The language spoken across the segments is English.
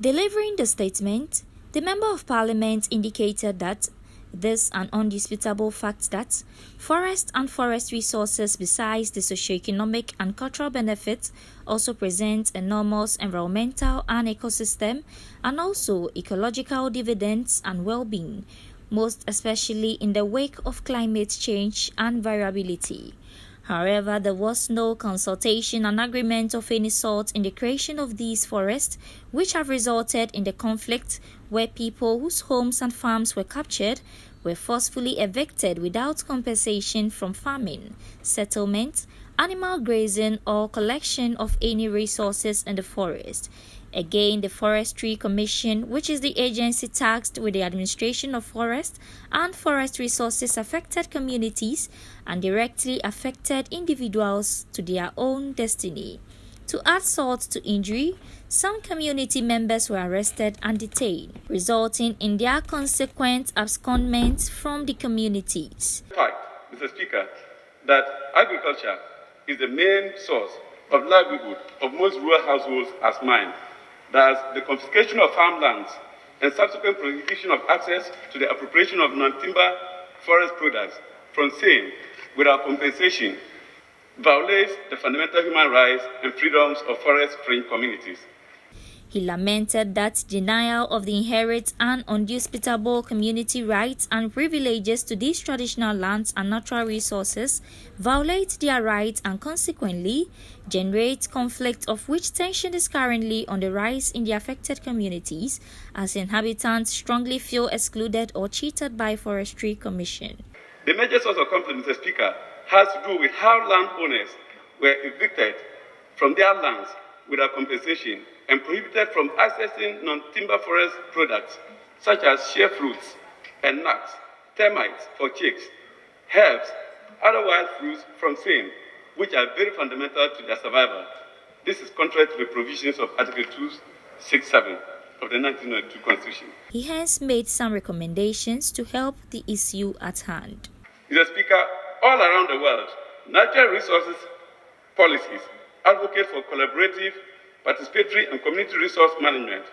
Delivering the statement, the Member of Parliament indicated that it is an undisputable fact that forest and forest resources, besides the socio-economic and cultural benefits, also present enormous environmental and ecosystem and also ecological dividends and well-being, most especially in the wake of climate change and variability. However, there was no consultation and agreement of any sort in the creation of these forests, which have resulted in the conflict where people whose homes and farms were captured were forcefully evicted without compensation from farming, settlement, animal grazing, or collection of any resources in the forest. Again, the Forestry Commission, which is the agency tasked with the administration of forest and forest resources, affected communities and directly affected individuals to their own destiny. To add salt to injury, some community members were arrested and detained, resulting in their consequent abscondment from the communities. Fact, Mr. Speaker, that agriculture is the main source of livelihood of most rural households as mine. Thus, the confiscation of farmlands and subsequent prohibition of access to the appropriation of non-timber forest products from same without compensation violates the fundamental human rights and freedoms of forest-free communities. He lamented that denial of the inherent and undisputable community rights and privileges to these traditional lands and natural resources violates their rights and consequently generates conflict, of which tension is currently on the rise in the affected communities as inhabitants strongly feel excluded or cheated by Forestry Commission. The major source of conflict, Mr. Speaker, has to do with how landowners were evicted from their lands without compensation and prohibited from accessing non-timber forest products such as shea fruits and nuts, termites for chicks, herbs, other wild fruits from same, which are very fundamental to their survival. This is contrary to the provisions of Article 267 of the 1992 Constitution. He hence made some recommendations to help the issue at hand. Mr. Speaker, all around the world, natural resources policies advocate for collaborative, participatory, and community resource management.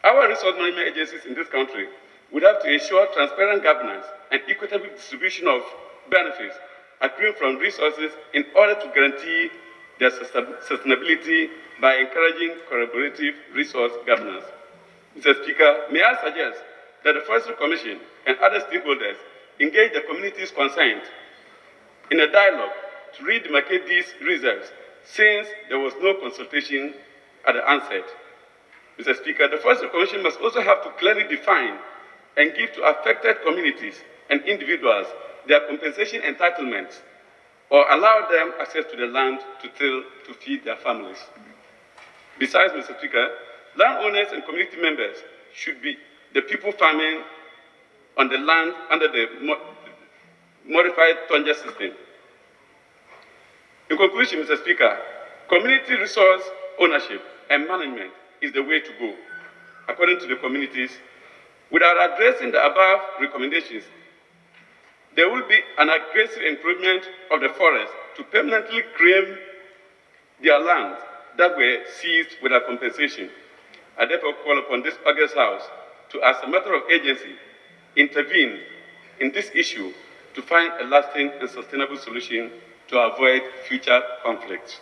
Our resource management agencies in this country would have to ensure transparent governance and equitable distribution of benefits accruing from resources in order to guarantee their sustainability by encouraging collaborative resource governance. Mr. Speaker, may I suggest that the Forestry Commission and other stakeholders engage the communities concerned in a dialogue to redemarcate these reserves, since there was no consultation at the onset. Mr. Speaker, the Forestry Commission must also have to clearly define and give to affected communities and individuals their compensation entitlements or allow them access to the land to till to feed their families. Besides, Mr. Speaker, landowners and community members should be the people farming on the land under the modified tongue system. In conclusion, Mr. Speaker, community resource ownership and management is the way to go, according to the communities. Without addressing the above recommendations, there will be an aggressive encroachment of the forest to permanently claim their lands that were seized without compensation. I therefore call upon this August House to, as a matter of agency, intervene in this issue to find a lasting and sustainable solution to avoid future conflicts.